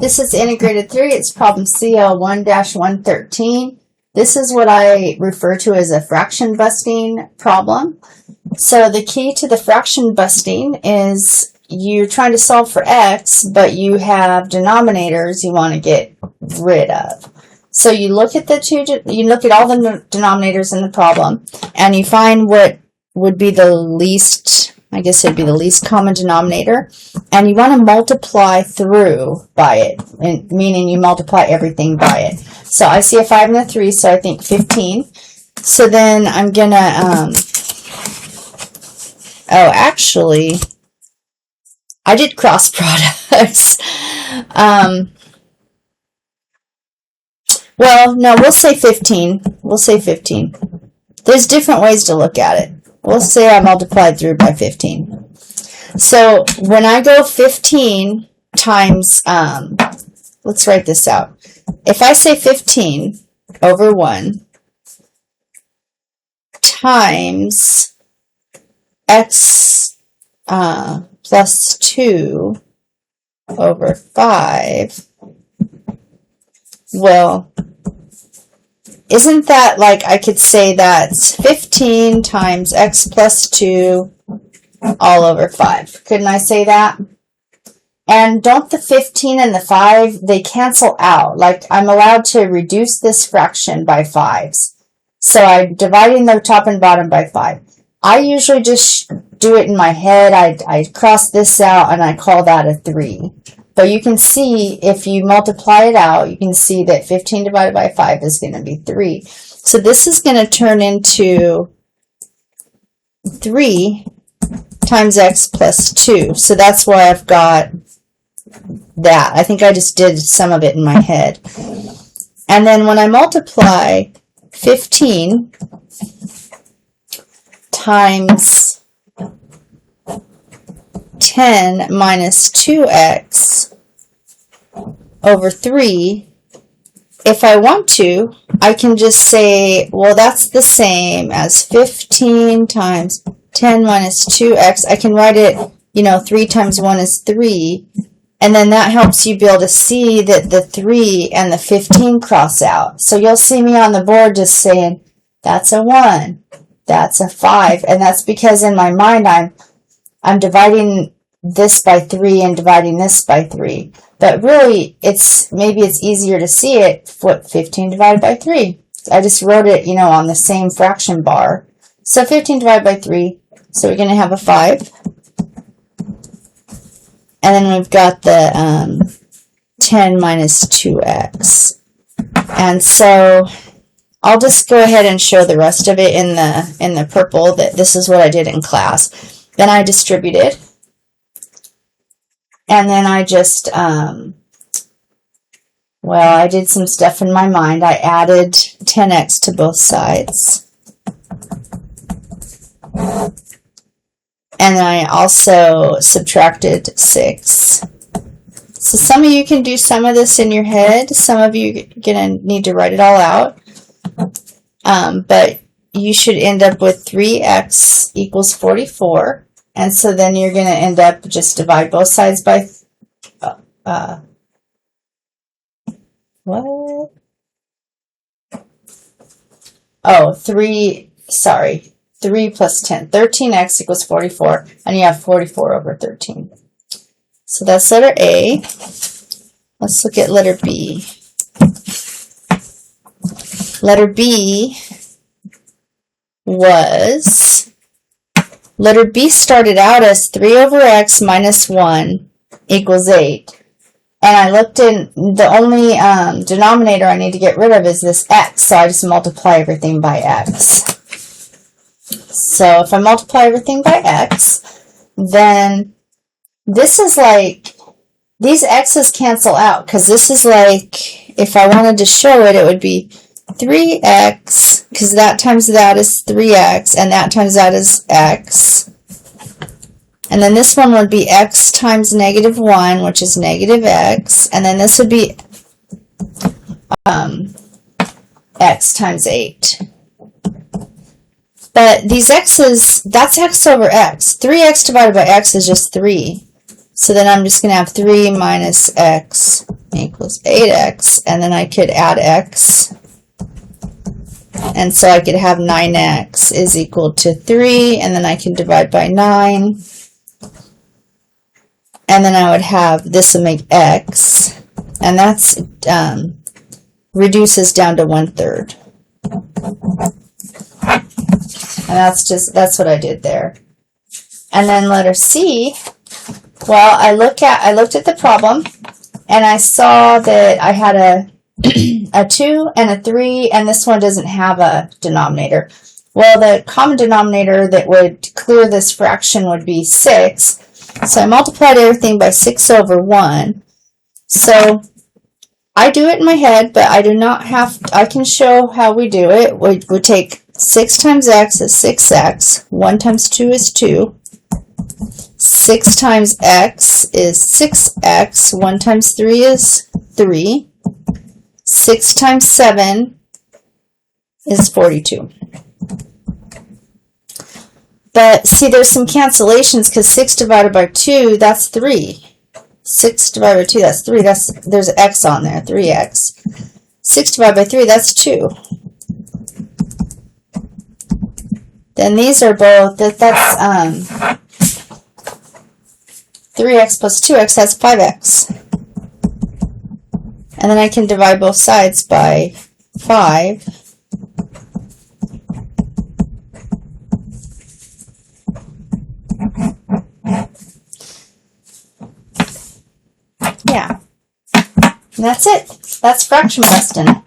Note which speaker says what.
Speaker 1: This is integrated 3. It's problem CL1-113. This is what I refer to as a fraction busting problem. So the key to the fraction busting is you're trying to solve for x, but you have denominators you want to get rid of. So you look at you look at all the denominators in the problem, and you find what would be the least, I guess it'd be the least common denominator, and you want to multiply through by it, meaning you multiply everything by it. So I see a 5 and a 3, so I think 15. So then I'm gonna, oh, actually, I did cross products. Well, no, we'll say 15. We'll say 15. There's different ways to look at it. We'll say I multiplied through by 15. So when I go 15 times, let's write this out. If I say 15 over 1 times x plus 2 over 5, well, isn't that like I could say that's 15 times x plus 2 all over 5? Couldn't I say that? And don't the 15 and the 5, they cancel out. Like I'm allowed to reduce this fraction by 5s. So I'm dividing the top and bottom by 5. I usually just do it in my head. I cross this out and I call that a 3. But you can see, if you multiply it out, you can see that 15 divided by 5 is going to be 3. So this is going to turn into 3 times x plus 2. So that's why I've got that. I think I just did some of it in my head. And then when I multiply 15 times 10 minus 2x over 3, if I want to, I can just say, well, that's the same as 15 times 10 minus 2x. I can write it, 3 times 1 is 3. And then that helps you be able to see that the 3 and the 15 cross out. So you'll see me on the board just saying, that's a 1, that's a 5. And that's because in my mind, I'm dividing this by 3 and dividing this by 3. But really, maybe it's easier to see it, what 15 divided by 3. I just wrote it, on the same fraction bar. So 15 divided by 3, so we're going to have a 5. And then we've got the 10 minus 2x. And so I'll just go ahead and show the rest of it in the purple, that this is what I did in class. Then I distributed. And then I just, I did some stuff in my mind. I added 10x to both sides. And I also subtracted 6. So some of you can do some of this in your head. Some of you are going to need to write it all out. But you should end up with 3x equals 44. And so then you're going to end up just divide both sides by, what? Oh, 3 plus 10. 13x equals 44, and you have 44 over 13. So that's letter A. Let's look at letter B. Letter B started out as 3 over x minus 1 equals 8. And I looked in, the only denominator I need to get rid of is this x, so I just multiply everything by x. So if I multiply everything by x, then this is like, these x's cancel out, because this is like, if I wanted to show it, it would be 3x, because that times that is 3x, and that times that is x. And then this one would be x times negative 1, which is negative x. And then this would be x times 8. But these x's, that's x over x. 3x divided by x is just 3. So then I'm just going to have 3 minus x equals 8x, and then I could add x, and so I could have 9x is equal to 3, and then I can divide by 9, and then I would have, this will make x, and that's reduces down to 1/3. And that's what I did there. And then letter C, well, I looked at the problem, and I saw that I had a 2 and a 3, and this one doesn't have a denominator. Well, the common denominator that would clear this fraction would be 6. So I multiplied everything by 6 over 1. So I do it in my head, but I do not have, I can show how we do it. We take 6 times x is 6x, 1 times 2 is 2, 6 times x is 6x, 1 times 3 is 3, 6 times 7 is 42. But see, there's some cancellations because 6 divided by 2, that's 3. 6 divided by 2, that's 3. There's an x on there, 3x. 6 divided by 3, that's 2. Then these are both, that's 3x plus 2x, that's 5x. And then I can divide both sides by 5. Yeah. And that's it. That's fraction busting.